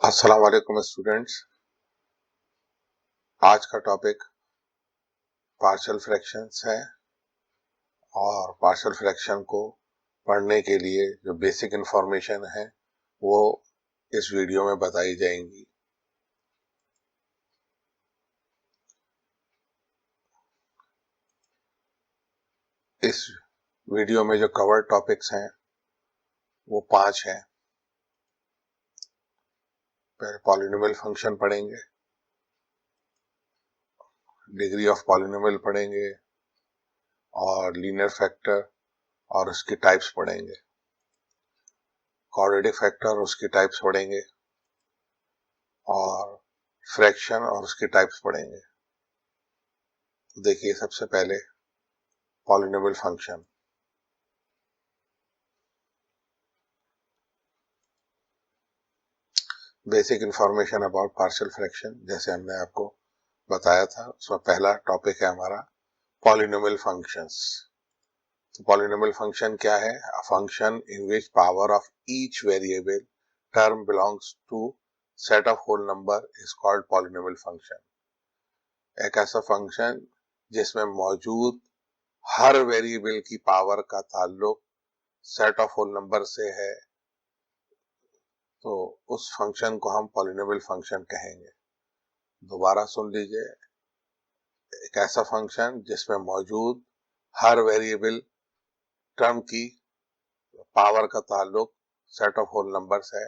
अस्सलाम वालेकुम स्टूडेंट्स। आज का टॉपिक पार्शियल फ्रैक्शंस है और पार्शियल फ्रैक्शन को पढ़ने के लिए जो बेसिक इंफॉर्मेशन है वो इस वीडियो में बताई जाएंगी। इस वीडियो में जो कवर टॉपिक्स हैं वो 5 हैं। पहले पॉलिनोमियल फंक्शन पढ़ेंगे, डिग्री ऑफ पॉलिनोमियल पढ़ेंगे और लीनियर फैक्टर और उसकी टाइप्स पढ़ेंगे, क्वाड्रेटिक फैक्टर और उसकी टाइप्स पढ़ेंगे और फ्रैक्शन और उसकी टाइप्स पढ़ेंगे। देखिए, सबसे पहले polynomial function. Basic information about partial fraction, जैसे हमने आपको बताया था, उसमें पहला टॉपिक है हमारा पॉलिनोमियल फंक्शंस। तो पॉलिनोमियल फंक्शन क्या है? A function in which power of each variable term belongs to set of whole number is called polynomial function. एक ऐसा फंक्शन जिसमें मौजूद हर वेरिएबल की पावर का ताल्लुक सेट ऑफ होल नंबर से है, तो उस फंक्शन को हम पॉलिनोमियल फंक्शन कहेंगे। दोबारा सुन लीजिए, एक ऐसा फंक्शन जिसमें मौजूद हर वेरिएबल टर्म की पावर का ताल्लुक सेट ऑफ होल नंबर्स है,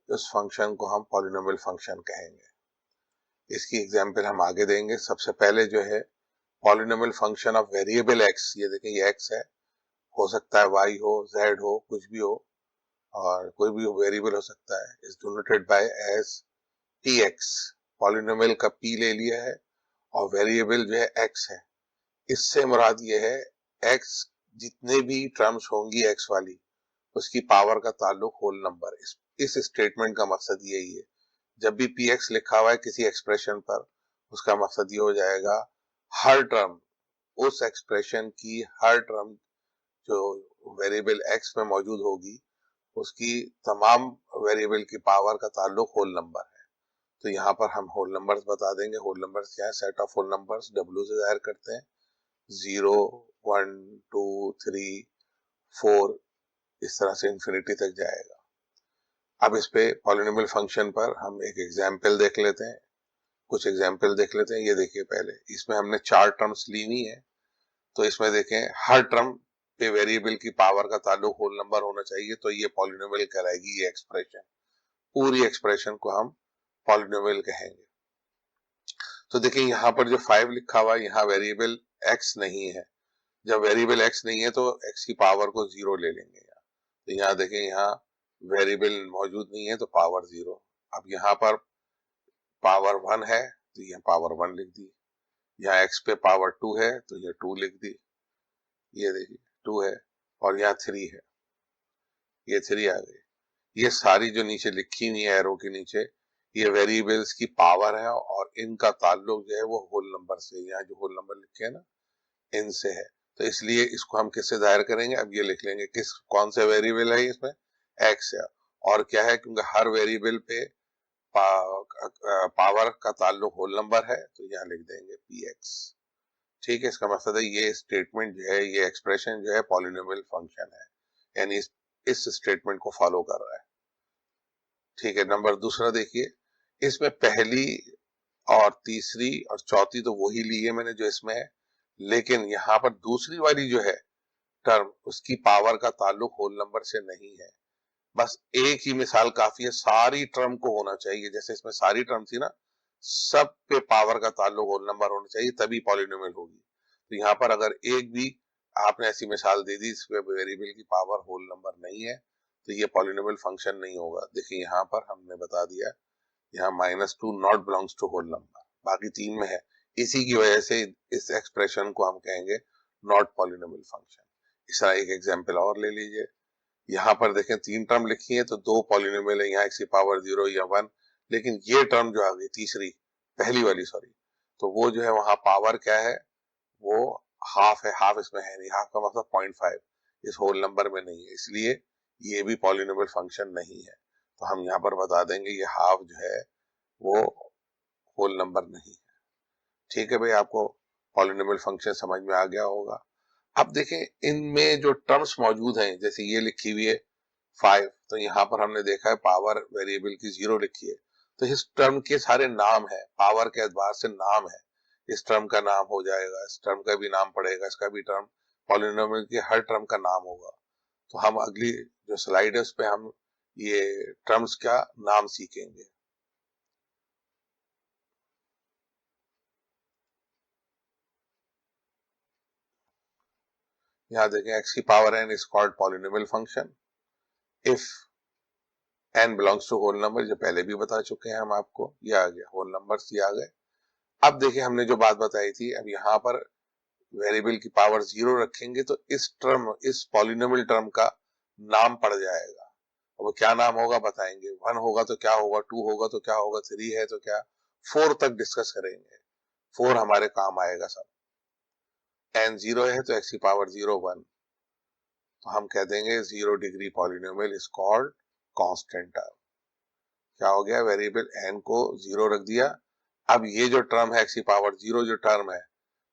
उस फंक्शन को हम पॉलिनोमियल फंक्शन कहेंगे। इसकी एग्जांपल हम आगे देंगे। सबसे पहले जो है polynomial function of variable x, ये देखें ये एक्स है, हो सकता है वाई हो, जेड हो, कुछ भी हो, और कोई भी वेरिएबल हो सकता है, is denoted by as T X. Polynomial का पी ले लिया है और वेरिएबल जो है एक्स है। इससे मुराद ये है एक्स जितने भी टर्म्स होंगी एक्स वाली, उसकी पावर का ताल्लुक होल नंबर। इस स्टेटमेंट का मकसद यही है। जब भी पी एक्स लिखा हुआ है किसी एक्सप्रेशन पर, उसका मकसद ये हो जाएगा हर टर्म, उस एक्सप्रेशन की हर टर्म जो वेरिएबल एक्स में मौजूद होगी, उसकी तमाम वेरिएबल की पावर का ताल्लुक होल नंबर है। तो यहाँ पर हम होल नंबर्स बता देंगे। होल नंबर्स क्या है? Set of whole numbers W से जाहिर करते हैं। 0, 1, 2, 3, 4, इस तरह से इंफिनिटी तक जाएगा। अब इस पे पॉलिनोमियल फंक्शन पर हम एक एग्जाम्पल देख लेते हैं, कुछ एग्जाम्पल देख लेते हैं। ये देखिए, पहले इसमें हमने 4 टर्म्स ली हुई है, तो इसमें देखें हर टर्म पे वेरिएबल की पावर का ताल्लुक होल नंबर होना चाहिए, तो ये पॉलिनोमियल कहलाएगी। ये एक्सप्रेशन, पूरी एक्सप्रेशन को हम पॉलिनोमियल कहेंगे। तो देखिए यहाँ पर जो 5 लिखा हुआ है, यहाँ वेरिएबल एक्स नहीं है। जब वेरिएबल एक्स नहीं है तो एक्स की पावर को 0 ले लेंगे यहाँ। तो यहाँ देखें, यहाँ वेरिएबल मौजूद नहीं है तो पावर 0। अब यहाँ पर पावर 1 है तो यहाँ पावर 1 लिख दी। यहाँ एक्स पे पावर 2 है तो ये 2 लिख दी। ये देखिए 2 है और यहाँ 3 है, ये 3 आ गई। ये सारी जो नीचे लिखी हुई है एरो के नीचे, ये वेरिएबल्स की पावर है और इनका ताल्लुक जो है वो होल नंबर से, यहाँ जो होल नंबर लिखे हैं ना, इनसे है। तो इसलिए इसको हम किससे जाहिर करेंगे? अब ये लिख लेंगे किस, कौन से वेरिएबल है इसमें? एक्स है। और क्या है, क्योंकि हर वेरिएबल पे पावर का ताल्लुक होल नंबर है, तो यहाँ लिख देंगे पी एक्स। ठीक है, इसका मकसद है ये स्टेटमेंट जो है, ये एक्सप्रेशन जो है पॉलिनोमियल फंक्शन है, यानी इस स्टेटमेंट को फॉलो कर रहा है। ठीक है, नंबर दूसरा देखिए, इसमें पहली और तीसरी और चौथी तो वही ली है मैंने जो इसमें है, लेकिन यहाँ पर दूसरी वाली जो है टर्म, उसकी पावर का ताल्लुक होल नंबर से नहीं है। बस एक ही मिसाल काफी है, सारी टर्म को होना चाहिए। जैसे इसमें सारी टर्म थी ना, सब पे पावर का ताल्लुक होल नंबर होना चाहिए, तभी पॉलिनोमियल होगी। तो यहाँ पर अगर एक भी आपने ऐसी मिसाल दे दी इसमें वेरिएबल की पावर होल नंबर नहीं है, तो ये पॉलिनोमियल फंक्शन नहीं होगा। देखिए यहाँ पर हमने बता दिया, यहाँ -2 not belongs to whole number, बाकी 3 में है। इसी की वजह से इस एक्सप्रेशन को हम कहेंगे नॉट पॉलिनोमियल फंक्शन। इस तरह एक एग्जाम्पल और ले लीजिए। यहाँ पर देखें 3 टर्म लिखी है तो 2 पॉलिनोमियल है, यहाँ एक्स की पावर 0 या 1, लेकिन ये टर्म जो आ गई तीसरी, पहली वाली सॉरी, तो वो जो है वहां पावर क्या है? वो हाफ है। हाफ इसमें है नहीं, हाफ का मतलब 0.5 इस होल नंबर में नहीं है, इसलिए ये भी पॉलिनोमियल फंक्शन नहीं है। तो हम यहाँ पर बता देंगे ये हाफ जो है वो होल नंबर नहीं है। ठीक है भाई, आपको पॉलिनोमियल फंक्शन समझ में आ गया होगा। अब देखें इनमें जो टर्म्स मौजूद हैं, जैसे ये लिखी हुई है 5, तो यहाँ पर हमने देखा है पावर वेरिएबल की 0 लिखी है, तो इस टर्म के सारे नाम है, पावर के एतबार से नाम है, इस टर्म का नाम हो जाएगा, इस टर्म का भी नाम पड़ेगा, इसका भी टर्म, पॉलिनोमियल के हर टर्म का नाम होगा। तो हम अगली जो स्लाइड है उस पे हम ये टर्म्स का नाम सीखेंगे। यहाँ देखें x की power n is called polynomial function if n belongs to whole number, जो पहले भी बता चुके हैं हम आपको, ये आ गया होल नंबर्स, ये आ गए। अब देखिए हमने जो बात बताई थी, अब यहाँ पर वेरिएबल की पावर 0 रखेंगे तो इस टर्म, इस पॉलिनोमियल टर्म का नाम पड़ जाएगा। अब वो क्या नाम होगा बताएंगे, 1 होगा तो क्या होगा, 2 होगा तो क्या होगा, 3 है तो क्या, 4 तक डिस्कस करेंगे, 4 हमारे काम आएगा सब। n 0 है तो x की पावर 0 1, तो हम कह देंगे 0 degree polynomial is called constant term. क्या हो गया, वेरिएबल n को 0 रख दिया। अब ये जो टर्म है x की पावर 0 जो टर्म है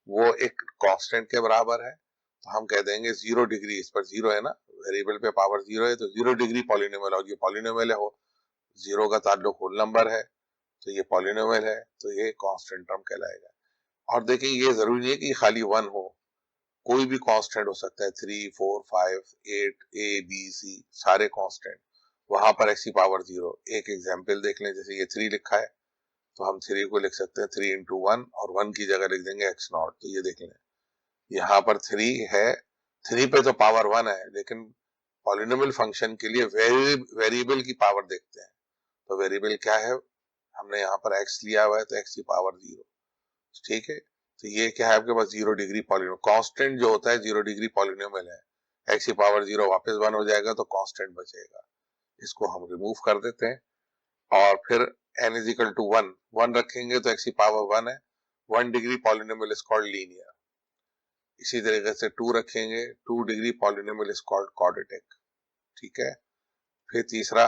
वो एक कांस्टेंट के बराबर है, तो हम कह देंगे 0 डिग्री, इस पर 0 है ना, वेरिएबल पे पावर 0 है तो 0 डिग्री पॉलिनोमियल, और ये पॉलिनोमियल है, हो 0 का ताल्लुक होल नंबर है तो ये पॉलिनोमियल है, तो ये कांस्टेंट टर्म कहलाएगा। और देखिए ये जरूरी नहीं है कि खाली 1 हो, कोई भी कांस्टेंट हो सकता है, 3 4 5 8 a b c सारे कांस्टेंट, वहां पर x की पावर 0। एक एग्जांपल देख लें, जैसे ये 3 लिखा है तो हम 3 को लिख सकते हैं 3 इंटू 1, और 1 की जगह लिख देंगे x नॉट। तो ये देख लें यहाँ पर 3 है, 3 पे तो पावर 1 है, लेकिन पॉलिनोमियल फंक्शन के लिए वेरिएबल की पावर देखते हैं, तो वेरिएबल क्या है, हमने यहाँ पर x लिया हुआ है तो x की पावर 0। ठीक है, तो ये क्या है आपके पास 0 डिग्री पॉलिनोमियल, कांस्टेंट जो होता है 0 डिग्री पॉलिनोमियल है, x की पावर 0 वापस 1 हो जाएगा तो कांस्टेंट बचेगा, इसको हम रिमूव कर देते हैं। और फिर n इज इक्वल टू 1, 1 रखेंगे तो x की पावर 1 है, 1 degree polynomial is called linear. इसी तरीके से 2 रखेंगे, 2 degree polynomial is called quadratic. ठीक है, फिर तीसरा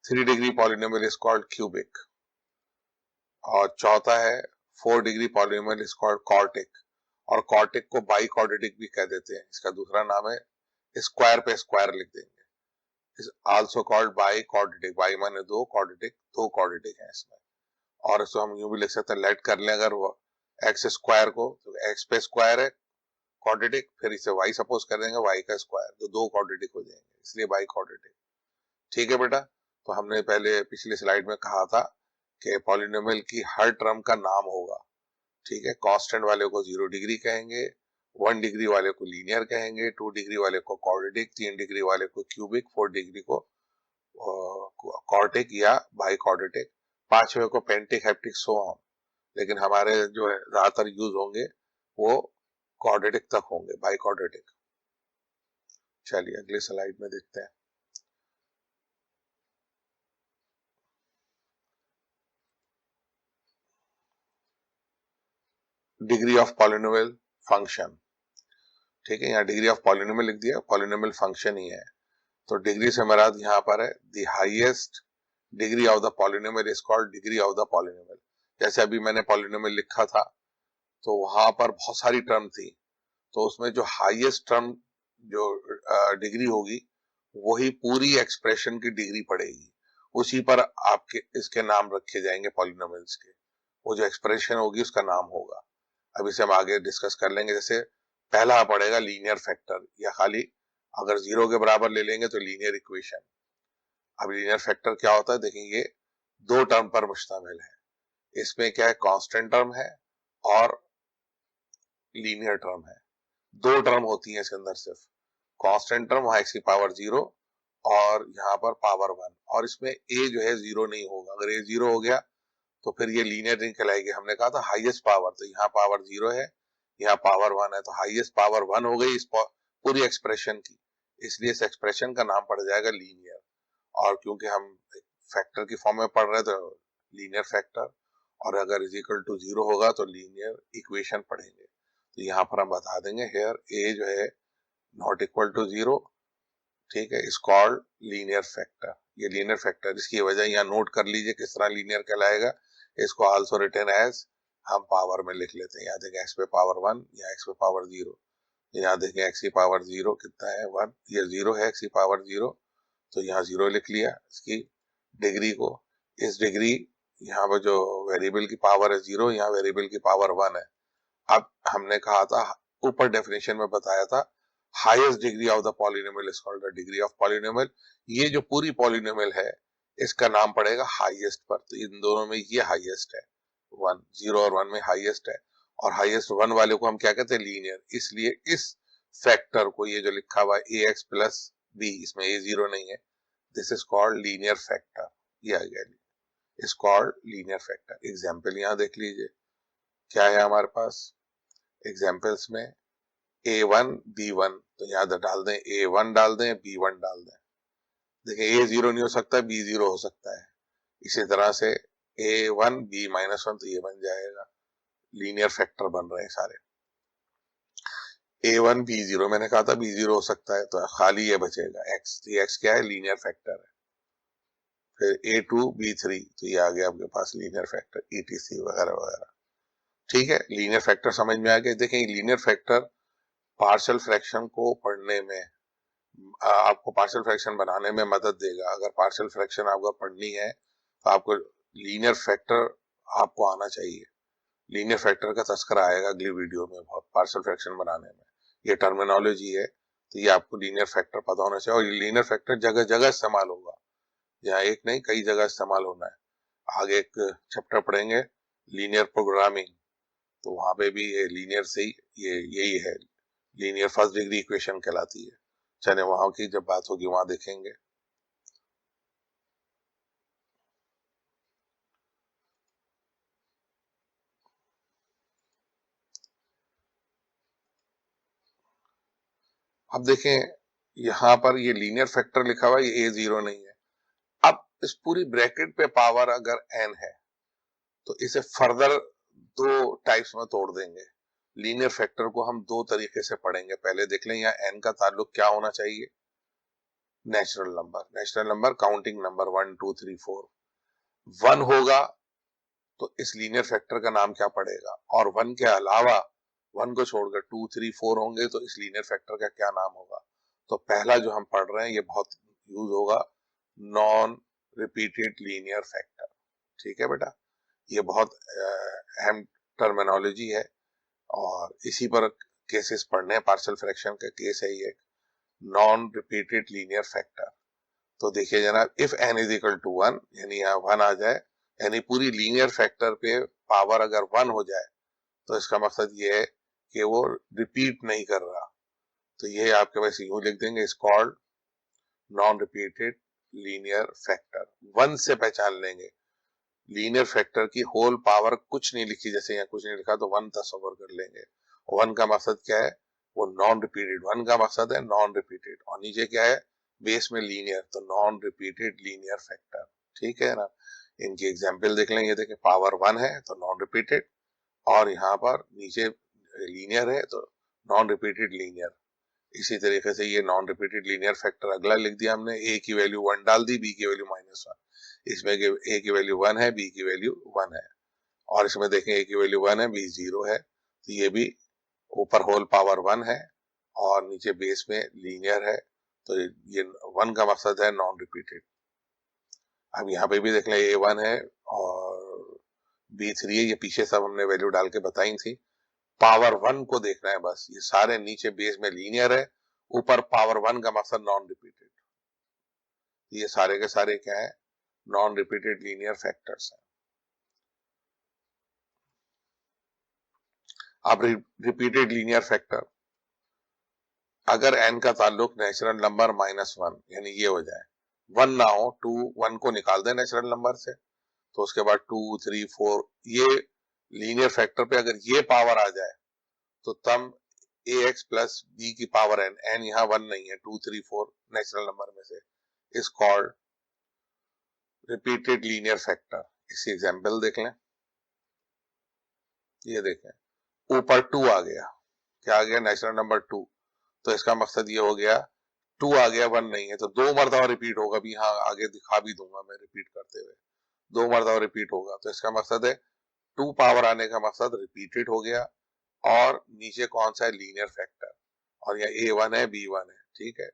3 degree polynomial is called cubic, और चौथा है 4 degree polynomial is called quartic, और क्वार्टिक को बाई क्वाड्रेटिक भी कह देते हैं, इसका दूसरा नाम है, स्क्वायर पे स्क्वायर लिख देंगे, is also called by quadratic, by माने 2, क्वाड्रेटिक 2 क्वाड्रेटिक है इसमें। और इसको हम यूं भी लिख सकते हैं, लेट कर लें अगर एक्स स्क्वायर को, तो एक्स पे स्क्वायर है क्वाड्रेटिक, फिर इसे y सपोज कर देंगे y का स्क्वायर, तो 2 क्वाड्रेटिक हो जाएंगे, इसलिए बाई क्वाड्रेटिक। ठीक है बेटा, तो हमने पहले पिछली स्लाइड में कहा था कि पॉलिनोमियल की हर टर्म का नाम होगा। ठीक है, कांस्टेंट वाले को 0 डिग्री कहेंगे, 1 डिग्री वाले को लीनियर कहेंगे, 2 डिग्री वाले को क्वाड्रेटिक, 3 डिग्री वाले को क्यूबिक, 4 डिग्री को क्वार्टिक या बाई क्वाड्रेटिक, 5वें को पेंटिक, हेप्टिक, सो ऑन। लेकिन हमारे जो है ज्यादातर यूज होंगे वो क्वाड्रेटिक तक होंगे, बाई क्वाड्रेटिक। चलिए अगली स्लाइड में देखते हैं। Degree of polynomial function. ठीक है, यहाँ डिग्री ऑफ पॉलिनोमियल लिख दिया, पॉलिनोमियल फंक्शन ही है, तो डिग्री से मेरा यहाँ पर है the highest degree of the polynomial is called degree of the polynomial. जैसे अभी मैंने पॉलिनोमियल लिखा था तो वहां पर बहुत सारी टर्म थी, तो उसमें जो हाईएस्ट टर्म जो डिग्री होगी वही पूरी एक्सप्रेशन की डिग्री पड़ेगी, उसी पर आपके इसके नाम रखे जाएंगे पॉलिनोमियल्स के, वो जो एक्सप्रेशन होगी उसका नाम होगा। अब इसे हम आगे डिस्कस कर लेंगे। जैसे पहला पड़ेगा लीनियर फैक्टर, या खाली अगर 0 के बराबर ले लेंगे तो लीनियर इक्वेशन। अब लीनियर फैक्टर क्या होता है, देखेंगे ये 2 टर्म पर मुश्तमिल है, इसमें क्या है, कांस्टेंट टर्म है और लीनियर टर्म है, 2 टर्म होती है इसके अंदर, सिर्फ कांस्टेंट टर्म वहां x की पावर 0 और यहाँ पर पावर 1, और इसमें a जो है 0 नहीं होगा, अगर a 0 हो गया तो फिर ये लीनियर नहीं कहलाएगी। हमने कहा था हाईएस्ट पावर, तो यहाँ पावर 0 है, यहाँ पावर 1 है, तो हाईएस्ट पावर 1 हो गई इस पूरी एक्सप्रेशन की, इसलिए इस एक्सप्रेशन का नाम पड़ जाएगा लीनियर। और क्योंकि हम फैक्टर की फॉर्म में पढ़ रहे हैं तो लीनियर फैक्टर, और अगर इज इक्वल टू 0 होगा तो लीनियर इक्वेशन पढ़ेंगे, तो यहाँ पर हम बता देंगे हेयर a जो है नॉट इक्वल टू 0, ठीक है, इज कॉल्ड लीनियर फैक्टर, ये लीनियर फैक्टर, इसकी वजह यहाँ नोट कर लीजिए किस तरह लीनियर कहलाएगा। इसको आल्सो रिटन एज, हम पावर में लिख लेते हैं। यहाँ देखें x पे पावर 1 या x पे पावर 0, यहाँ देखें x की पावर 0 कितना है 1, ये 0 है x की पावर 0, तो यहाँ 0 लिख लिया इसकी डिग्री को। इस डिग्री यहाँ पर जो वेरिएबल की पावर है 0, यहाँ वेरिएबल की पावर 1 है। अब हमने कहा था, ऊपर डेफिनेशन में बताया था, highest degree of the polynomial is called the degree of polynomial. ये जो पूरी पॉलिनोमियल है इसका नाम पड़ेगा हाईएस्ट पर, तो इन दोनों में ये हाईएस्ट है 1, 0 और 1 में हाईएस्ट है, और हाईएस्ट 1 वाले को हम क्या कहते हैं लीनियर। इसलिए इस फैक्टर को, ये जो लिखा हुआ है ax प्लस b, इसमें a 0 नहीं है, this is called linear factor. ये आ गया, is called linear factor. Example यहाँ देख लीजिए क्या है हमारे पास। एग्जाम्पल्स में a1 b1, तो यहाँ डाल दें a1 डाल दें b1 डाल दें। देखिए a 0 नहीं हो सकता, b 0 हो सकता है। इसी तरह से a1 b -1, तो ये बन जाएगा, लीनियर फैक्टर बन रहे हैं सारे। a1 b 0 मैंने कहा था b 0 हो सकता है, तो खाली ये बचेगा x, तो ये x क्या है लीनियर फैक्टर है। फिर a2 b3, तो ये आ गया आपके पास लीनियर फैक्टर, etc वगैरह वगैरह। ठीक है, लीनियर फैक्टर समझ में आ गया। देखें लीनियर फैक्टर पार्शियल फ्रैक्शन को पढ़ने में, आपको पार्शियल फ्रैक्शन बनाने में मदद देगा। अगर पार्शियल फ्रैक्शन आपको पढ़नी है तो आपको लीनियर फैक्टर आपको आना चाहिए। लीनियर फैक्टर का तस्करा आएगा अगली वीडियो में बहुत, पार्शियल फ्रैक्शन बनाने में ये टर्मिनोलॉजी है, तो ये आपको लीनियर फैक्टर पता होना चाहिए। और ये लीनियर फैक्टर जगह जगह इस्तेमाल होगा, यहाँ एक नहीं कई जगह इस्तेमाल होना है। आगे एक चैप्टर पढ़ेंगे लीनियर प्रोग्रामिंग, तो वहां पे भी ये लीनियर से ही यही है, लीनियर फर्स्ट डिग्री इक्वेशन कहलाती है। चले वहां की जब बात होगी वहां देखेंगे। अब देखें यहाँ पर ये लीनियर फैक्टर लिखा हुआ है, ये a 0 नहीं है। अब इस पूरी ब्रैकेट पे पावर अगर n है तो इसे फर्दर दो टाइप्स में तोड़ देंगे। लीनियर फैक्टर को हम दो तरीके से पढ़ेंगे। पहले देख लें यहाँ n का ताल्लुक क्या होना चाहिए, natural number. Natural number counting number 1 2 3 4, 1 होगा तो इस लीनियर फैक्टर का नाम क्या पड़ेगा, और 1 के अलावा 1 को छोड़कर 2 3 4 होंगे तो इस लीनियर फैक्टर का क्या नाम होगा। तो पहला जो हम पढ़ रहे हैं ये बहुत यूज होगा, नॉन रिपीटेड लीनियर फैक्टर। ठीक है बेटा, ये बहुत अहम टर्मिनोलॉजी है और इसी पर केसेस पढ़ने हैं। पार्शियल फ्रैक्शन का केस है ये, नॉन रिपीटेड लीनियर फैक्टर। तो देखिए जनाब, if n is equal to 1, यानी यहाँ 1 आ जाए, यानी पूरी लीनियर फैक्टर पे पावर अगर 1 हो जाए तो इसका मकसद ये है कि वो रिपीट नहीं कर रहा। तो ये आपके पास यूं लिख देंगे, is called non repeated linear factor. 1 से पहचान लेंगे, लीनियर फैक्टर की होल पावर कुछ नहीं लिखी, जैसे यहाँ कुछ नहीं लिखा तो 1 तस्वर कर लेंगे। 1 का मकसद क्या है, वो नॉन रिपीटेड, 1 का मकसद है नॉन रिपीटेड, और नीचे क्या है बेस में लीनियर, तो नॉन रिपीटेड लीनियर फैक्टर। ठीक है ना, इनकी एग्जाम्पल देख लेंगे। देखें पावर 1 है तो नॉन रिपीटेड, और यहाँ पर नीचे लीनियर है तो नॉन रिपीटेड लीनियर। इसी तरीके से ये नॉन रिपीटेड लीनियर फैक्टर अगला लिख दिया हमने, a की वैल्यू 1 डाल दी, b की वैल्यू -1। इसमें a की वैल्यू 1 है, b की वैल्यू 1 है, और इसमें देखें a की वैल्यू 1 है, b 0 है, तो ये भी ऊपर होल पावर 1 है और नीचे बेस में लीनियर है, तो ये 1 का मकसद है नॉन रिपीटेड। अब यहाँ पे भी देख लें a1 है और b3 है, ये पीछे सब हमने वैल्यू डाल के बताई थी। पावर 1 को देखना है बस, ये सारे नीचे बेस में लीनियर है, ऊपर पावर 1 का मकसद नॉन रिपीटेड। ये सारे के सारे क्या है, नॉन रिपीटेड लीनियर फैक्टर्स हैं। अब रिपीटेड लीनियर फैक्टर, अगर n का ताल्लुक नेचुरल नंबर -1, यानी ये हो जाए 1 ना हो, 2 1 को निकाल दें नेचुरल नंबर से, तो उसके बाद 2 3 4, ये लीनियर फैक्टर पे अगर ये पावर आ जाए तो तब ax प्लस b की पावर n, n यहाँ 1 नहीं है, 2 3 4 नेचुरल नंबर में से, is called repeated linear factor. इसी एग्जांपल देख लें, ये देखें ऊपर 2 आ गया, क्या आ गया नेचुरल नंबर 2, तो इसका मकसद ये हो गया 2 आ गया 1 नहीं है, तो 2 मरतबा रिपीट होगा भी, हाँ आगे दिखा भी दूंगा मैं रिपीट करते हुए, 2 मरतबा रिपीट होगा। तो इसका मकसद है 2 पावर आने का मकसद रिपीटेड हो गया, और नीचे कौन सा है, लीनियर फैक्टर, और यह A1 है B1 है, ठीक है,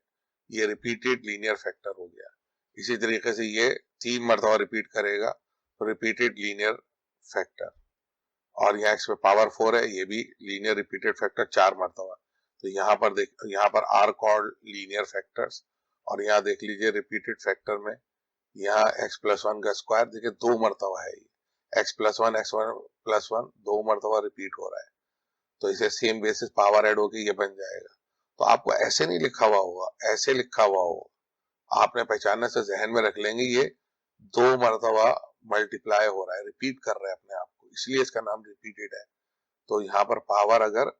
ये रिपीटेड लीनियर फैक्टर हो गया। इसी तरीके से ये 3 मरतबा रिपीट करेगा, तो रिपीटेड लीनियर फैक्टर, और यहाँ इसमें पावर 4 है, ये भी लीनियर रिपीटेड फैक्टर 4 मरतबा। तो यहाँ पर देख, यहाँ पर आर कॉल्ड लीनियर फैक्टर्स, और यहाँ देख लीजिए रिपीटेड फैक्टर में यहाँ x+1 का स्क्वायर देखिए 2 मरतबा है, ये x+1 2 मरतबा रिपीट हो रहा है, तो इसे सेम बेसिस पावर ऐड होके ये बन जाएगा। तो आपको ऐसे नहीं लिखा हुआ होगा, ऐसे लिखा हुआ होगा, आपने पहचानने से जहन में रख लेंगे ये 2 मरतबा मल्टीप्लाई हो रहा है, रिपीट कर रहा है अपने आप को, इसलिए इसका नाम रिपीटेड है। तो यहाँ पर पावर अगर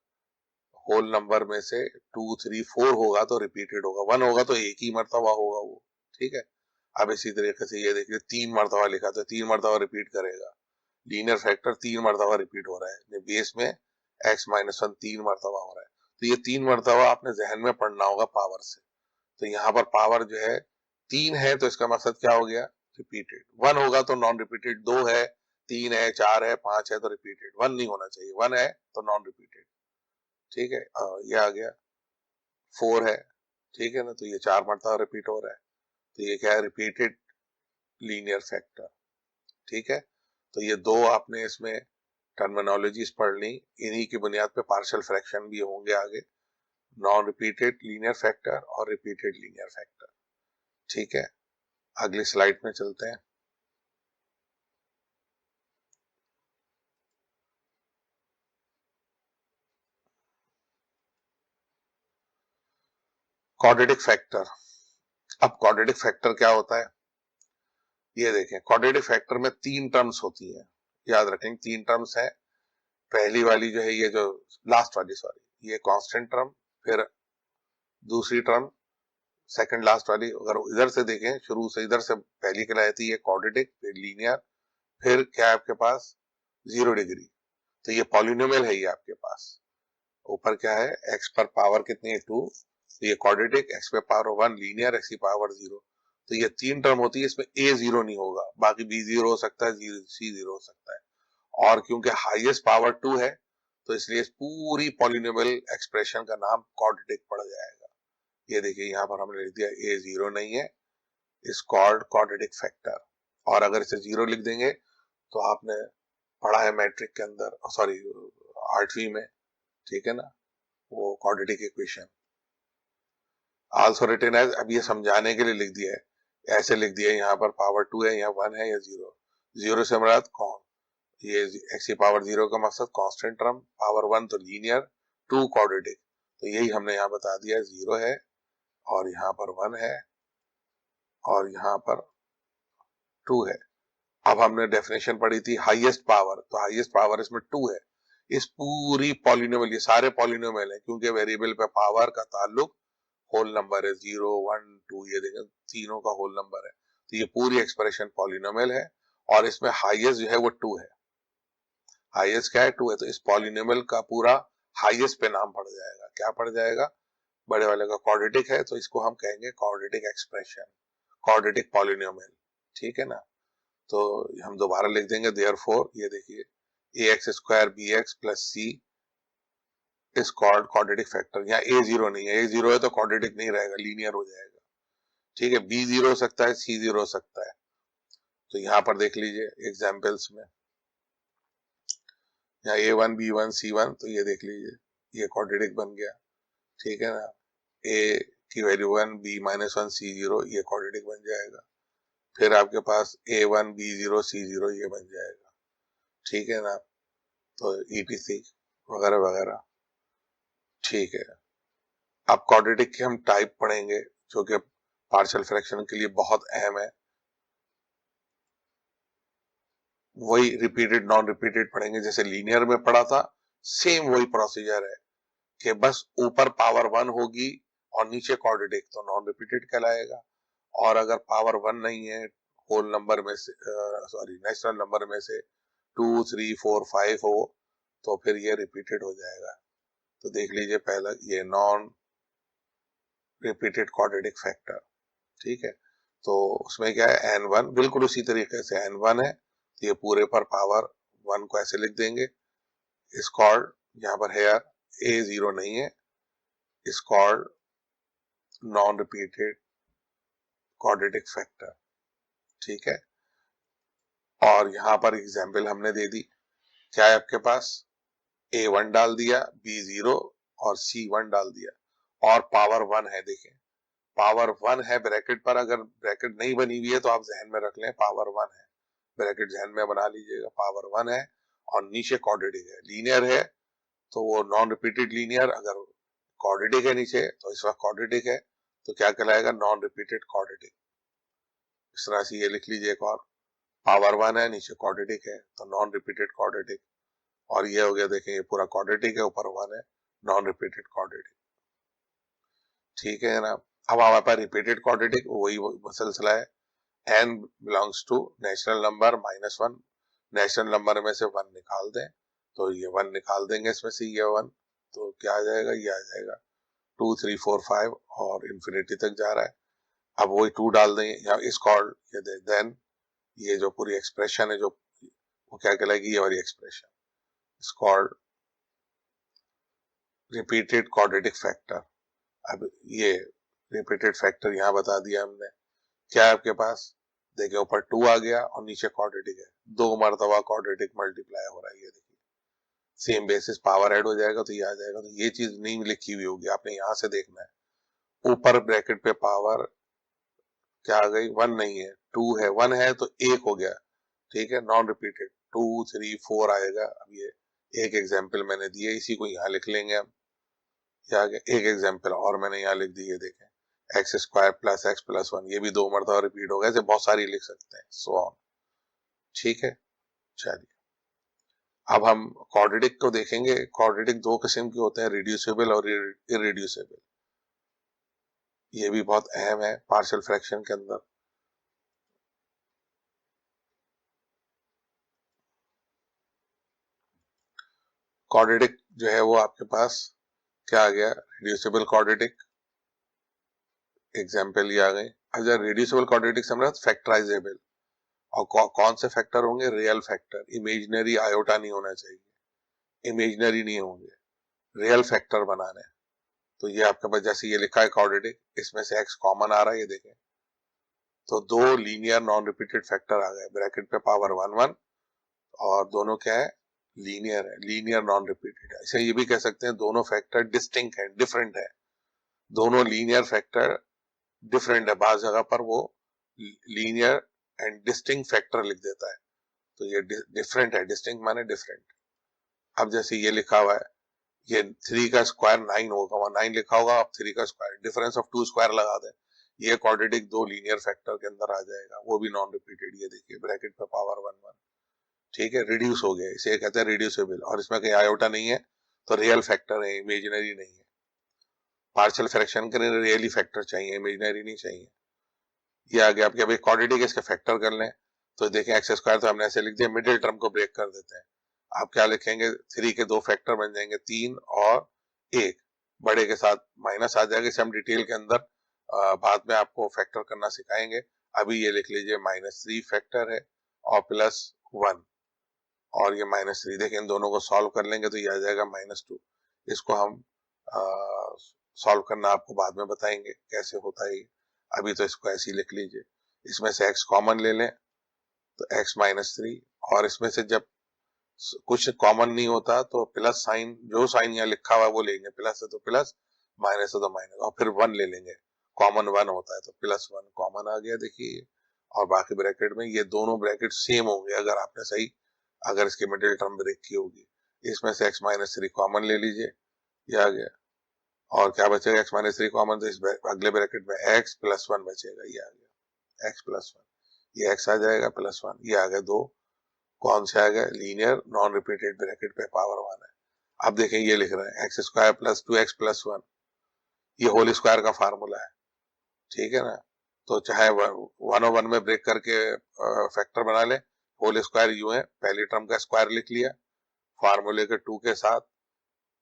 होल नंबर में से 2, 3, 4 होगा तो रिपीटेड होगा, 1 होगा तो एक ही मरतबा होगा वो, ठीक है। अब इसी तरीके से ये देखिए 3 मरतबा लिखा, तो 3 मरतबा रिपीट करेगा, लीनियर फैक्टर 3 मरतबा रिपीट हो रहा है, बेस में x-1 3 मरतबा हो रहा है, तो ये 3 मरतबा आपने जहन में पढ़ना होगा पावर से। तो यहाँ पर पावर जो है 3 है, तो इसका मकसद क्या हो गया, रिपीटेड। 1 होगा तो नॉन रिपीटेड, 2 है, 3 है, 4 है, 5 है तो रिपीटेड, 1 नहीं होना चाहिए, 1 है तो नॉन रिपीटेड, ठीक है। ये आ गया 4 है, ठीक है ना, तो ये 4 मरतबा रिपीट हो रहा है, तो ये क्या है, रिपीटेड लीनियर फैक्टर, ठीक है। तो ये दो आपने इसमें टर्मिनोलॉजीज पढ़ ली, इन्हीं की बुनियाद पे पार्शियल फ्रैक्शन भी होंगे आगे, नॉन रिपीटेड लीनियर फैक्टर और रिपीटेड लीनियर फैक्टर, ठीक है। अगली स्लाइड में चलते हैं। Quadratic factor. अब क्वाड्रेटिक फैक्टर क्या होता है, ये देखें, क्वाड्रेटिक फैक्टर में 3 टर्म्स होती है, याद रखें 3 टर्म्स है। पहली वाली जो है, ये जो लास्ट वाली, सॉरी, ये कांस्टेंट टर्म, फिर दूसरी टर्म सेकंड लास्ट वाली, अगर इधर से देखें शुरू से, इधर से पहली कहलाई थी ये क्वाड्रेटिक, फिर लीनियर, फिर क्या है आपके पास 0 डिग्री, तो ये पॉलिनोमियल है ये आपके पास। ऊपर क्या है, x पर पावर कितनी है 2, तो ये क्वाड्रेटिक, x पे पावर 1 लीनियर, x की पावर 0, तो ये 3 टर्म होती है, इसमें a 0 नहीं होगा, बाकी b 0 हो सकता है, c 0 हो सकता है, और क्योंकि हाईएस्ट पावर 2 है तो इसलिए इस पूरी पॉलिनोमियल एक्सप्रेशन का नाम क्वाड्रेटिक पड़ जाएगा। ये देखिए यहाँ पर हमने लिख दिया a 0 नहीं है, इस कॉल्ड क्वाड्रेटिक फैक्टर, और अगर इसे 0 लिख देंगे तो आपने पढ़ा है मैट्रिक के अंदर, सॉरी 8वीं में, ठीक है ना, वो quadratic equation also written as, अब ये समझाने के लिए लिख दिया है, ऐसे लिख दिया है, यहाँ पर पावर 2 है, यहाँ 1 है या 0, 0 से मुराद कौन, ये x की पावर 0 का मकसद कांस्टेंट टर्म, पावर 1 तो लीनियर, 2 क्वाड्रेटिक, तो यही हमने यहाँ बता दिया, 0 है और यहाँ पर 1 है और यहाँ पर 2 है। अब हमने डेफिनेशन पढ़ी थी हाईएस्ट पावर, तो हाईएस्ट पावर इसमें 2 है। इस पूरी पॉलिनोमियल, ये सारे पॉलिनोमियल है, क्योंकि वेरिएबल पे पावर का ताल्लुक होल नंबर है, 0, 1, 2, ये देखें तीनों का होल नंबर है, तो ये पूरी एक्सप्रेशन पॉलिनोमियल है, और इसमें हाईएस्ट जो है वो 2 है, हाईएस्ट क्या है 2 है, तो इस पॉलिनोमियल का पूरा हाईएस्ट पे नाम पड़ जाएगा, क्या पड़ जाएगा, बड़े वाले का क्वाड्रेटिक है तो इसको हम कहेंगे क्वाड्रेटिक एक्सप्रेशन, क्वाड्रेटिक पॉलिनोमियल, ठीक है ना। तो हम दोबारा लिख देंगे, देयरफॉर ये देखिए ax² bx + c is called quadratic factor. यहाँ a 0 नहीं है, a 0 है तो क्वाड्रेटिक नहीं रहेगा, लीनियर हो जाएगा, ठीक है। b 0 हो सकता है, c 0 हो सकता है, तो यहाँ पर देख लीजिए एग्जाम्पल्स में, यहाँ a1 b1 c1, तो ये देख लीजिए ये क्वाड्रेटिक बन गया, ठीक है ना। a की वैल्यू 1, b-1 c0, ये क्वाड्रेटिक बन जाएगा, फिर आपके पास a1 b0 c0 ये बन जाएगा, ठीक है ना, तो etc वगैरह वगैरह, ठीक है। अब क्वाड्रेटिक के हम टाइप पढ़ेंगे जो कि पार्शियल फ्रैक्शन के लिए बहुत अहम है, वही रिपीटेड नॉन रिपीटेड पढ़ेंगे, जैसे लीनियर में पढ़ा था, सेम वही प्रोसीजर है कि बस ऊपर पावर 1 होगी और नीचे क्वाड्रेटिक, तो नॉन रिपीटेड कहलाएगा, और अगर पावर 1 नहीं है होल नंबर में से, सॉरी नेचुरल नंबर में से 2, 3, 4, 5 हो तो फिर ये रिपीटेड हो जाएगा। तो देख लीजिए पहला ये नॉन रिपीटेड क्वाड्रेटिक फैक्टर। ठीक है, तो उसमें क्या है n1 बिल्कुल उसी तरीके से n1 है, ये पूरे पर पावर 1 को ऐसे लिख देंगे। इस कॉल्ड यहाँ पर हेयर a0 नहीं है, इस called non repeated quadratic factor. ठीक है, और यहाँ पर एग्जाम्पल हमने दे दी, क्या है आपके पास a1 डाल दिया, b0 और c1 डाल दिया और पावर 1 है। देखें पावर 1 है ब्रैकेट पर, अगर ब्रैकेट नहीं बनी हुई है तो आप जहन में रख लें पावर 1 है, ब्रैकेट जहन में बना लीजिएगा, पावर 1 है और नीचे क्वाड्रेटिक है। लीनियर है तो वो नॉन रिपीटेड लीनियर, अगर क्वाड्रेटिक है नीचे तो इस वक्त क्वाड्रेटिक है, तो क्या कहलाएगा नॉन रिपीटेड क्वाड्रेटिक। इस तरह से ये लिख लीजिए एक और, पावर 1 है नीचे क्वाड्रेटिक है तो नॉन रिपीटेड क्वाड्रेटिक, और ये हो गया देखें ये पूरा क्वाड्रेटिक है, ऊपर 1 है, नॉन रिपीटेड क्वाड्रेटिक। ठीक है ना, अब हमारे पास रिपीटेड क्वाड्रेटिक वही सिलसिला है, n belongs to natural number -1, natural number में से 1 निकाल दें, तो ये 1 निकाल देंगे इसमें से, ये 1 तो क्या आ जाएगा, ये आ जाएगा 2 3 4 5 और इन्फिनिटी तक जा रहा है। अब वही 2 डाल देंगे या इस कॉल्ड ये देन ये जो पूरी एक्सप्रेशन है जो वो क्या कहलाएगी, ये वाली एक्सप्रेशन इस कॉल्ड रिपीटेड क्वाड्रेटिक फैक्टर। अब ये रिपीटेड फैक्टर यहाँ बता दिया हमने, क्या है आपके पास देखिए ऊपर 2 आ गया और नीचे क्वाड्रेटिक है, 2 मरतबा क्वाड्रेटिक मल्टीप्लाई हो रहा है, ये देखिए सेम बेसिस पावर ऐड हो जाएगा तो ये आ जाएगा। तो ये चीज नहीं लिखी हुई होगी, आपने यहाँ से देखना है, ऊपर ब्रैकेट पे पावर क्या आ गई 1 नहीं है 2 है, 1 है तो 1 हो गया। ठीक है, नॉन रिपीटेड 2 3 4 आएगा। अब ये एक एग्जाम्पल मैंने दिए, इसी को यहाँ लिख लेंगे हम, एक एग्जाम्पल और मैंने यहाँ लिख दी है, देखें x square plus x plus 1, ये भी 2 मरतबा रिपीट होगा, ऐसे बहुत सारी लिख सकते हैं सो ऑन। ठीक है, चलिए अब हम क्वाड्रेटिक को देखेंगे। क्वाड्रेटिक 2 किस्म के होते हैं, रिड्यूसिबल और इरिड्यूसिबल, ये भी बहुत अहम है पार्शियल फ्रैक्शन के अंदर। क्वाड्रेटिक जो है वो आपके पास क्या आ गया, रिड्यूसिबल क्वाड्रेटिक, एग्जाम्पल ये आ गए। अब जब रिड्यूसिबल क्वाड्रेटिक समझ फैक्टराइजेबल, और कौन से फैक्टर होंगे, रियल फैक्टर, इमेजिनरी आयोटा नहीं होना चाहिए, इमेजिनरी नहीं होंगे, रियल फैक्टर बनाने। तो ये आपके पास जैसे ये लिखा है क्वाड्रेटिक, इसमें से x कॉमन आ रहा है, ये देखें तो 2 लीनियर नॉन रिपीटेड फैक्टर आ गए, ब्रैकेट पे पावर 1 1 और दोनों क्या है लीनियर है, लीनियर नॉन रिपीटेड है। इसे ये भी कह सकते हैं दोनों फैक्टर डिस्टिंक्ट है, डिफरेंट है, दोनों लीनियर फैक्टर डिफरेंट है, बाज जगह पर वो लीनियर एंड डिस्टिंक्ट फैक्टर लिख देता है, तो ये डिफरेंट है, डिस्टिंक्ट माने डिफरेंट। अब जैसे ये लिखा हुआ है, ये 3 का स्क्वायर 9 होगा, वहां 9 लिखा होगा, अब 3 का स्क्वायर, डिफरेंस ऑफ 2 स्क्वायर लगा दें, ये क्वाड्रेटिक 2 लीनियर फैक्टर के अंदर आ जाएगा, वो भी नॉन रिपीटेड, ये देखिए ब्रैकेट पे पावर 1 1। ठीक है, रिड्यूस हो गया, इसे कहते हैं रिड्यूसिबल, और इसमें कहीं आयोटा नहीं है तो रियल फैक्टर है, इमेजिनरी नहीं है। पार्शियल फ्रैक्शन के लिए रियली फैक्टर चाहिए, इमेजिनरी नहीं चाहिए। ये आ गया आपके, अभी क्वाड्रेटिक इसके फैक्टर कर लें तो देखें एक्स स्क्वायर तो हमने ऐसे लिख दिया, मिडिल टर्म को ब्रेक कर देते हैं, आप क्या लिखेंगे 3 के 2 फैक्टर बन जाएंगे 3 और 1, बड़े के साथ माइनस आ जाएगा, इसे हम डिटेल के अंदर बाद में आपको फैक्टर करना सिखाएंगे। अभी ये लिख लीजिए -3 फैक्टर है और +1 और ये -3, देखिए इन दोनों को सॉल्व कर लेंगे तो ये आ जाएगा -2। इसको हम सॉल्व करना आपको बाद में बताएंगे कैसे होता है, अभी तो इसको ऐसे ही लिख लीजिए। इसमें से x कॉमन ले लें तो x -3, और इसमें से जब कुछ कॉमन नहीं होता तो प्लस साइन, जो साइन यहाँ लिखा हुआ है वो लेंगे, प्लस है तो प्लस, माइनस है तो माइनस, और फिर 1 ले लेंगे, कॉमन 1 होता है तो +1 कॉमन आ गया देखिए, और बाकी ब्रैकेट में ये दोनों ब्रैकेट सेम होंगे अगर आपने सही, अगर इसकी मिडिल टर्म ब्रेक की होगी। इसमें से x -3 कॉमन ले लीजिए, ये आ गया, और क्या बचेगा x -3 कॉमन, तो इस अगले ब्रैकेट में x +1 बचेगा, ये आ गया x +1, ये x आ जाएगा +1, ये आ गया 2, कौन से आ गए लीनियर नॉन रिपीटेड, ब्रैकेट पे पावर 1 है। अब देखें ये लिख रहे हैं x² + 2x + 1, ये होल स्क्वायर का फार्मूला है, ठीक है ना, तो चाहे 101 में ब्रेक करके फैक्टर बना ले, होल स्क्वायर यूं है, पहली टर्म का स्क्वायर लिख लिया फार्मूले के 2 के साथ,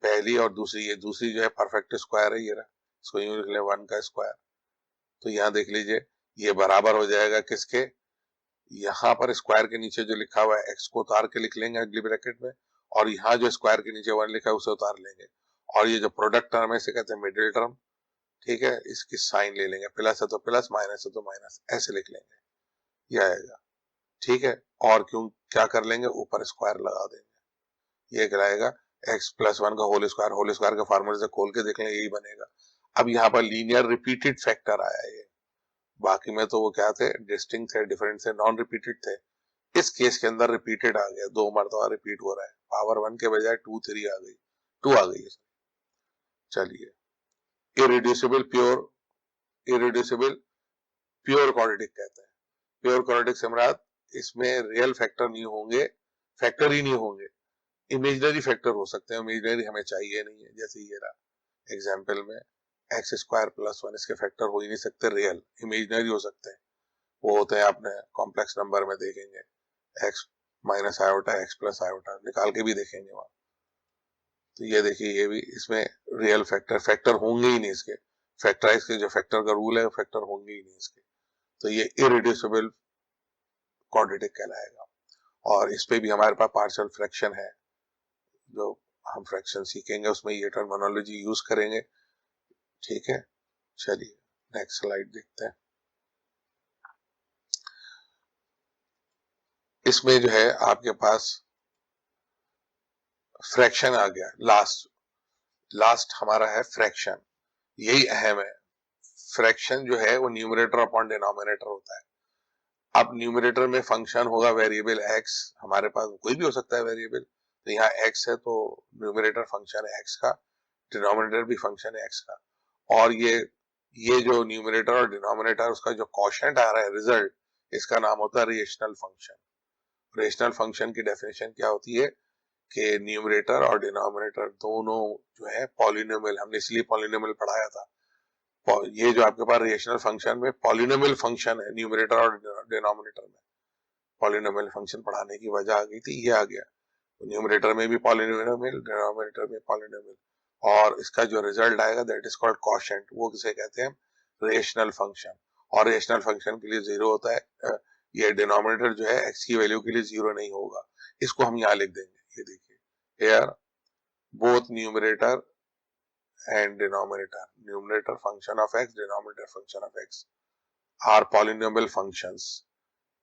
पहली और दूसरी, ये दूसरी जो है परफेक्ट स्क्वायर है, ये रहा, इसको यूं लिख लें 1 का स्क्वायर। तो यहाँ देख लीजिए ये बराबर हो जाएगा किसके, यहाँ पर स्क्वायर के नीचे जो लिखा हुआ है x को उतार के लिख लेंगे अगली ब्रैकेट में, और यहाँ जो स्क्वायर के नीचे 1 लिखा है उसे उतार लेंगे, और ये जो प्रोडक्ट टर्म है इसे कहते हैं मिडिल टर्म। ठीक है, इसकी साइन ले लेंगे, प्लस है तो प्लस, माइनस है तो माइनस, ऐसे लिख लेंगे, ये आएगा। ठीक है, और क्यों क्या कर लेंगे, ऊपर स्क्वायर लगा देंगे, ये कहलाएगा x प्लस 1 का होल स्क्वायर के फार्मूले से खोल के देख लें यही बनेगा। अब यहाँ पर लीनियर रिपीटेड फैक्टर आया है, बाकी में तो वो क्या थे, डिस्टिंक्ट थे, डिफरेंट थे, नॉन रिपीटेड थे। इस केस के अंदर रिपीटेड आ गया, 2 मरतबा रिपीट हो रहा है, पावर 1 के बजाय 2 3 आ गई, 2 आ गई है। चलिए, इरिड्यूसिबल प्योर क्वाड्रेटिक कहते हैं। प्योर क्वाड्रेटिक से मुराद इसमें रियल फैक्टर नहीं होंगे, फैक्टर ही नहीं होंगे, इमेजिनरी फैक्टर हो सकते हैं, इमेजिनरी हमें चाहिए नहीं है। जैसे ये रहा एग्जाम्पल में एक्स स्क्वायर प्लस 1, इसके फैक्टर हो ही नहीं सकते, रियल, इमेजिनरी हो सकते हैं, वो होते हैं आपने कॉम्प्लेक्स नंबर में देखेंगे, x minus iota, x plus iota निकाल के भी देखेंगे वहां। तो ये देखिए ये भी इसमें रियल फैक्टर होंगे ही नहीं इसके, फैक्टराइज के जो फैक्टर का रूल है फैक्टर होंगे ही नहीं इसके, तो ये इरिड्यूसिबल क्वाड्रेटिक कहलाएगा। और इस पे भी हमारे पास पार्शियल फ्रैक्शन है, जो हम फ्रैक्शन सीखेंगे उसमें ये टर्मिनोलॉजी यूज करेंगे। ठीक है, चलिए नेक्स्ट स्लाइड देखते हैं। इसमें जो है आपके पास फ्रैक्शन आ गया, लास्ट हमारा है फ्रैक्शन, यही अहम है। फ्रैक्शन जो है वो न्यूमरेटर अपॉन डिनोमिनेटर होता है। अब न्यूमरेटर में फंक्शन होगा वेरिएबल एक्स, हमारे पास कोई भी हो सकता है वेरिएबल, तो यहाँ एक्स है तो न्यूमरेटर फंक्शन है एक्स का, डिनोमिनेटर भी फंक्शन है एक्स का, और ये जो न्यूमरेटर और डिनोमिनेटर उसका जो क्वोशिएंट आ रहा है रिजल्ट, इसका नाम होता है रेशनल फंक्शन। रेशनल फंक्शन की डेफिनेशन क्या होती है कि न्यूमरेटर और डिनोमिनेटर दोनों जो है पॉलिनोमियल, हमने इसलिए पॉलिनोमियल पढ़ाया था, ये जो आपके पास रेशनल फंक्शन में पॉलिनोमियल फंक्शन है न्यूमरेटर और डिनोमिनेटर में, पॉलिनोमियल फंक्शन पढ़ाने की वजह आ गई थी, ये आ गया। तो न्यूमरेटर में भी पॉलिनोमियल, डिनोमिनेटर में पॉलिनोमियल, और इसका जो रिजल्ट आएगा दैट इज कॉल्ड क्वोशिएंट, वो किसे कहते हैं, रेशनल फंक्शन। और रेशनल फंक्शन के लिए 0 होता है, ये डिनोमिनेटर जो है एक्स की वैल्यू के लिए 0 नहीं होगा, इसको हम यहाँ लिख देंगे, ये देखिए here both numerator and numerator function of x, denominator function of x are polynomial functions,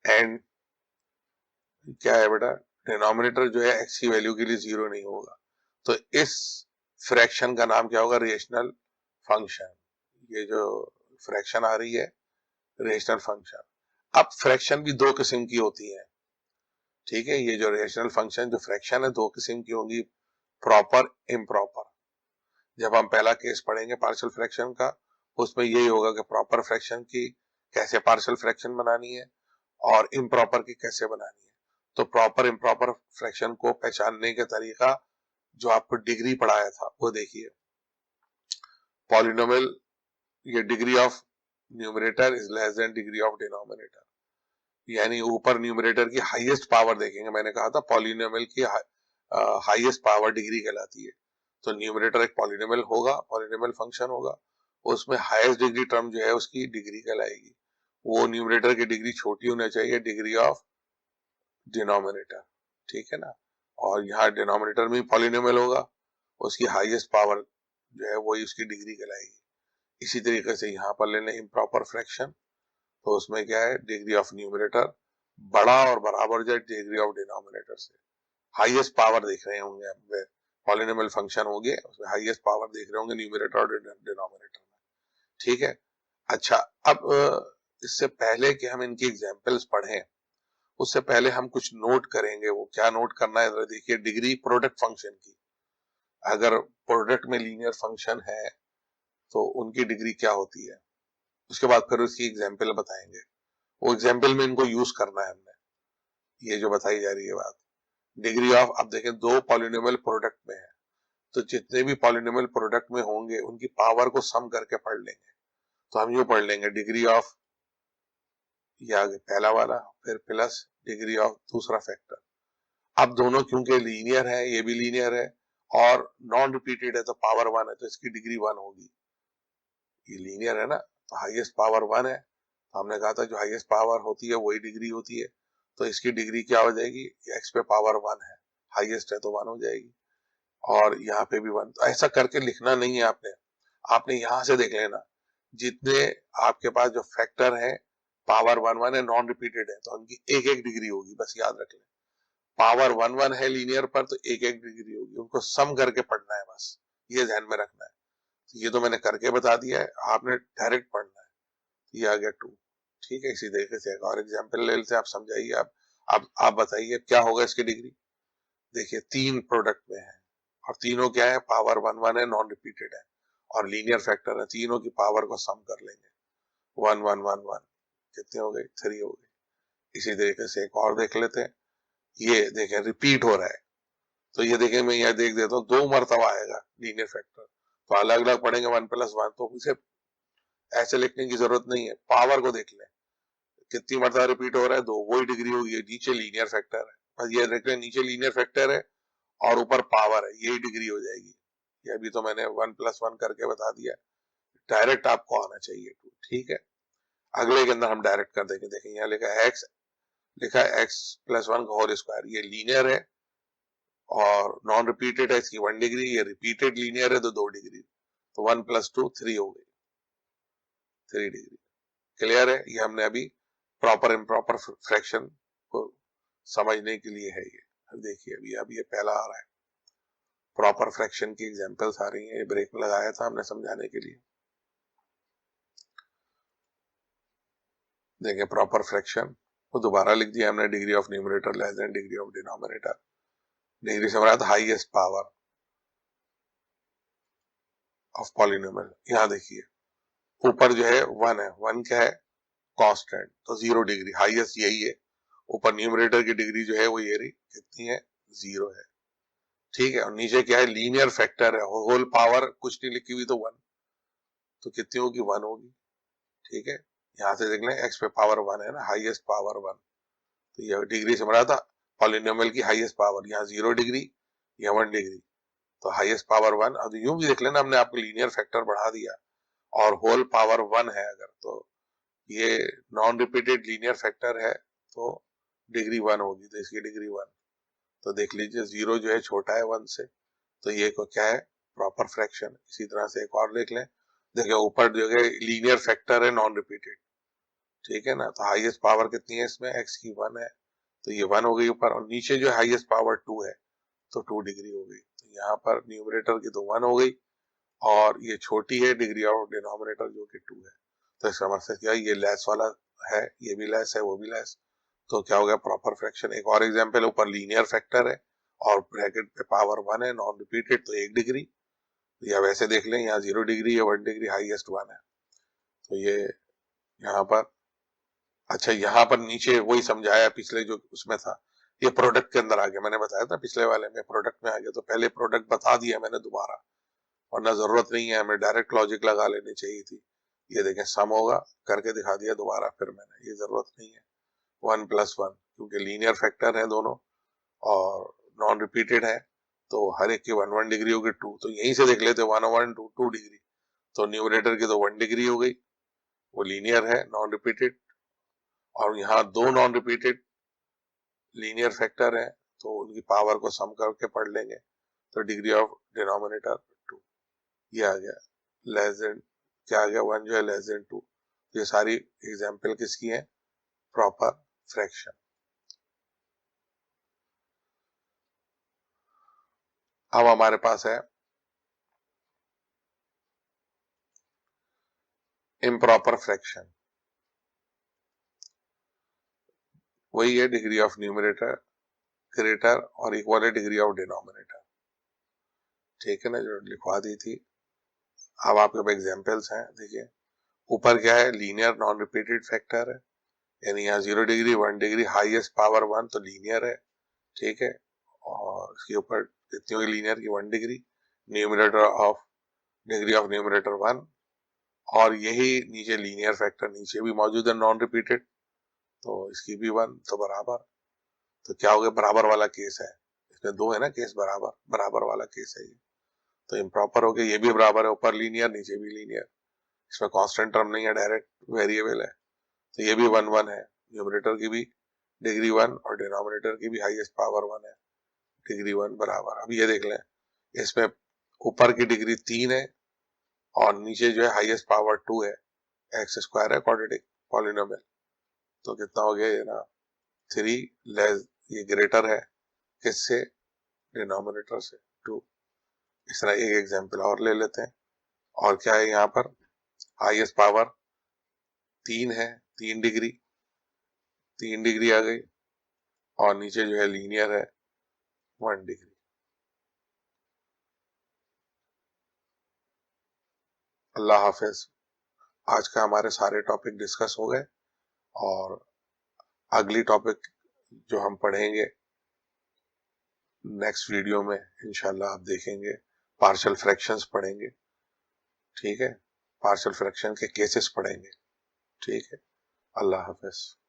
and क्या है बेटा, डिनोमिनेटर जो है x की वैल्यू के लिए 0 नहीं होगा, तो इस फ्रैक्शन का नाम क्या होगा, रेशनल फंक्शन। ये जो फ्रैक्शन आ रही है रेशनल फंक्शन। अब फ्रैक्शन भी 2 किस्म की होती है, ठीक है, ये जो रेशनल फंक्शन जो फ्रैक्शन है 2 किस्म की होंगी, प्रॉपर, इम्प्रॉपर। जब हम पहला केस पढ़ेंगे पार्शियल फ्रैक्शन का, उसमें यही होगा कि प्रॉपर फ्रैक्शन की कैसे पार्शियल फ्रैक्शन बनानी है और इम्प्रॉपर की कैसे बनानी है। तो प्रॉपर इम्प्रॉपर फ्रैक्शन को पहचानने का तरीका जो आपको डिग्री पढ़ाया था वो देखिए, पॉलिनोमियल, ये degree of numerator is less than degree of denominator, यानी ऊपर न्यूमरेटर की हाईएस्ट पावर देखेंगे, मैंने कहा था पॉलिनोमियल की हाईएस्ट पावर डिग्री कहलाती है। तो न्यूमरेटर एक पॉलिनोमियल होगा, पॉलिनोमियल फंक्शन होगा, उसमें हाईएस्ट डिग्री टर्म जो है उसकी डिग्री कहलाएगी, वो न्यूमरेटर की डिग्री छोटी होनी चाहिए डिग्री ऑफ डिनोमिनेटर, ठीक है ना। और यहाँ डिनोमिनेटर में पॉलिनोमियल होगा, उसकी हाईएस्ट पावर जो है वही उसकी डिग्री कहलाएगी। इसी तरीके से यहाँ पर लेने इम्प्रॉपर फ्रैक्शन, तो उसमें क्या है, डिग्री ऑफ न्यूमरेटर बड़ा और बराबर जाए डिग्री ऑफ डिनोमिनेटर से, हाईएस्ट पावर देख रहे होंगे, पॉलिनोमियल फंक्शन हो गए उसमें हाईएस्ट पावर देख रहे होंगे न्यूमरेटर और डिनोमिनेटर में, ठीक है। अच्छा, अब इससे पहले कि हम इनकी एग्जांपल्स पढ़ें, उससे पहले हम कुछ नोट करेंगे। वो क्या नोट करना है, देखिए डिग्री प्रोडक्ट फंक्शन की, अगर प्रोडक्ट में लीनियर फंक्शन है तो उनकी डिग्री क्या होती है, उसके बाद फिर उसकी एग्जाम्पल बताएंगे, वो एग्जाम्पल में इनको यूज करना है हमने, ये जो बताई जा रही है बात, डिग्री ऑफ, अब देखें 2 पॉलिनोमियल प्रोडक्ट में है, तो जितने भी पॉलिनोमियल प्रोडक्ट में होंगे उनकी पावर को सम करके पढ़ लेंगे। तो हम यूं पढ़ लेंगे डिग्री ऑफ, ये आगे पहला वाला, फिर प्लस डिग्री ऑफ दूसरा फैक्टर। अब दोनों क्योंकि लीनियर है, ये भी लीनियर है और नॉन रिपीटेड है, तो पावर 1 है तो इसकी डिग्री 1 होगी, ये लीनियर है ना, तो हाईएस्ट पावर 1 है, तो हमने कहा था जो हाईएस्ट पावर होती है वही डिग्री होती है, तो इसकी डिग्री क्या हो जाएगी, x पे पावर 1 है, हाईएस्ट है तो 1 हो जाएगी, और यहाँ पे भी 1। तो ऐसा करके लिखना नहीं है आपने, आपने यहाँ से देख लेना जितने आपके पास जो फैक्टर है पावर 1 1 है, नॉन रिपीटेड है, तो उनकी एक एक डिग्री होगी, बस याद रख लें। पावर 1 1 है लीनियर पर तो एक एक डिग्री होगी, उनको सम करके पढ़ना है, बस ये ध्यान में रखना है। तो ये तो मैंने करके बता दिया है, आपने डायरेक्ट पढ़ना है। ये आ गया 2। ठीक है, इसी तरीके से एक और एग्जाम्पल ले लेते हैं, आप समझाइए। आप बताइए क्या होगा इसकी डिग्री। देखिए 3 प्रोडक्ट में है और तीनों क्या है, पावर 1 1 है, नॉन रिपीटेड है और लीनियर फैक्टर है, तीनों की पावर को सम कर लेंगे। 1 1 1 1 कितने हो गए, 3 हो गए। इसी तरीके से एक और देख लेते हैं। ये देखें रिपीट हो रहा है, तो ये देखें मैं यहाँ देख देता हूँ 2 मरतबा आएगा लीनियर फैक्टर, तो अलग अलग पढ़ेंगे 1 + 1, तो इसे ऐसे लिखने की जरूरत नहीं है, पावर को देख लें कितनी मरतबा रिपीट हो रहा है, 2, वही डिग्री होगी। नीचे लीनियर फैक्टर है, बस ये देख लें नीचे लीनियर फैक्टर है और ऊपर पावर है, यही डिग्री हो जाएगी। ये अभी तो मैंने 1 + 1 करके बता दिया, डायरेक्ट आपको आना चाहिए 2। ठीक है, अगले के अंदर हम डायरेक्ट कर देंगे। देखें यहाँ लिखा है x, लिखा है x + 1 का होल स्क्वायर, ये लीनियर है और नॉन रिपीटेड है, इसकी 1 डिग्री, ये रिपीटेड लीनियर है तो 2 डिग्री, तो 1 + 2 3 हो गई, 3 डिग्री। क्लियर है, ये हमने अभी प्रॉपर इम्प्रॉपर फ्रैक्शन को समझने के लिए है। ये अब देखिए अभी ये पहला आ रहा है, प्रॉपर फ्रैक्शन की एग्जांपल्स आ रही हैं, ये ब्रेक में लगाया था हमने समझाने के लिए। देखिए प्रॉपर फ्रैक्शन वो दोबारा लिख दिया हमने, degree of numerator less than degree of denominator. Degree से हमारा हाईएस्ट पावर ऑफ पॉलिनोमियल। यहाँ देखिए ऊपर जो है 1 है, 1 क्या है, कांस्टेंट, तो 0 डिग्री, हाईएस्ट यही है। ऊपर न्यूमरेटर की डिग्री जो है वो ये रही, कितनी है, 0 है। ठीक है, और नीचे क्या है, लीनियर फैक्टर है, होल पावर कुछ नहीं लिखी हुई तो 1, तो कितनी होगी, 1 होगी। ठीक है, यहाँ से देख लें x पे पावर 1 है ना, हाईएस्ट पावर 1, तो ये डिग्री से मरा था पॉलिनोमियल की हाईएस्ट पावर, यहाँ 0 डिग्री, यहाँ 1 डिग्री, तो हाईएस्ट पावर 1। अब यूं भी देख लेना, हमने आपको लीनियर फैक्टर बढ़ा दिया और होल पावर 1 है अगर, तो ये नॉन रिपीटेड लीनियर फैक्टर है तो डिग्री 1 होगी, तो इसकी डिग्री 1। तो देख लीजिए 0 जो है छोटा है 1 से, तो ये को क्या है, प्रॉपर फ्रैक्शन। इसी तरह से एक और देख लें, देखिए ऊपर जो है लीनियर फैक्टर है नॉन रिपीटेड, ठीक है ना, तो हाईएस्ट पावर कितनी है इसमें, x की 1 है, तो ये 1 हो गई ऊपर, और नीचे जो हाईएस्ट पावर 2 है तो 2 डिग्री हो गई। तो यहाँ पर न्यूमरेटर की तो 1 हो गई और ये छोटी है डिग्री ऑफ डिनोमिनेटर जो कि 2 है, तो इसका मतलब क्या है, ये लेस वाला है, ये भी लेस है, वो भी लेस, तो क्या हो गया, प्रॉपर फ्रैक्शन। एक और एग्जांपल, ऊपर लीनियर फैक्टर है और ब्रैकेट पे पावर 1 है, नॉन रिपीटेड, तो 1 डिग्री, या वैसे देख लें यहाँ 0 डिग्री या 1 डिग्री, हाईएस्ट 1 है, तो ये यहाँ पर। अच्छा, यहाँ पर नीचे वही समझाया पिछले जो उसमें था, ये प्रोडक्ट के अंदर आ गया, मैंने बताया था पिछले वाले में प्रोडक्ट में आ गया, तो पहले प्रोडक्ट बता दिया मैंने दोबारा, वरना जरूरत नहीं है, हमें डायरेक्ट लॉजिक लगा लेनी चाहिए थी। ये देखें सम होगा, करके दिखा दिया दोबारा फिर मैंने, ये जरूरत नहीं है। 1 + 1, क्योंकि लीनियर फैक्टर है दोनों और नॉन रिपीटेड है, तो हर एक की 1 1 डिग्री होगी, 2, तो यहीं से देख लेते 1 1 2 2 डिग्री, तो न्यूमरेटर की तो 1 डिग्री हो गई, वो लीनियर है नॉन रिपीटेड, और यहाँ 2 नॉन रिपीटेड लीनियर फैक्टर है, तो उनकी पावर को सम करके पढ़ लेंगे, तो डिग्री ऑफ डिनोमिनेटर 2, ये आ गया, लेस देन क्या आ गया, 1 जो है लेस देन 2। ये सारी एग्जाम्पल किसकी है, प्रॉपर फ्रैक्शन। अब हमारे पास है इम्प्रॉपर फ्रैक्शन, वही है डिग्री ऑफ न्यूमरेटर ग्रेटर और इक्वल है डिग्री ऑफ डिनोमिनेटर, ठीक है ना, जो लिखवा दी थी। अब आपके एग्जाम्पल्स हैं, देखिए ऊपर क्या है, लीनियर नॉन रिपीटेड फैक्टर है, यानी यहाँ 0 डिग्री 1 डिग्री, हाईएस्ट पावर 1, तो लीनियर है, ठीक है, और इसके ऊपर कितनी होगी लीनियर की 1 degree, numerator of degree of numerator 1, और यही नीचे लीनियर फैक्टर नीचे भी मौजूद है नॉन रिपीटेड, तो इसकी भी 1, तो बराबर, तो क्या हो गया, बराबर वाला केस है, इसमें 2 है ना केस, बराबर बराबर वाला केस है ये, तो इम्प्रॉपर हो गया, ये भी बराबर है, ऊपर लीनियर नीचे भी लीनियर, इसमें कांस्टेंट टर्म नहीं है, डायरेक्ट वेरिएबल है, तो ये भी 1 1 है। न्यूमरेटर की भी डिग्री 1 और डिनोमिनेटर की भी हाईएस्ट पावर 1 है, डिग्री 1 बराबर। अब ये देख लें, इसमें ऊपर की डिग्री 3 है और नीचे जो है हाईएस्ट पावर 2 है, एक्स स्क्वायर है क्वाड्रेटिक पॉलिनोमियल, तो कितना हो गया ये ना 3 लेस, ये ग्रेटर है किससे, डिनोमिनेटर से 2। इस तरह एक एग्जांपल और ले लेते हैं। और क्या है यहाँ पर, हाईएस्ट पावर 3 है, 3 डिग्री आ गई, और नीचे जो है लीनियर है 1 डिग्री। अल्लाह हाफिज। आज का हमारे सारे टॉपिक डिस्कस हो गए, और अगली टॉपिक जो हम पढ़ेंगे नेक्स्ट वीडियो में इंशाल्लाह आप देखेंगे, पार्शियल फ्रैक्शंस पढ़ेंगे, ठीक है, पार्शियल फ्रैक्शन के केसेस पढ़ेंगे, ठीक है। अल्लाह हाफिज।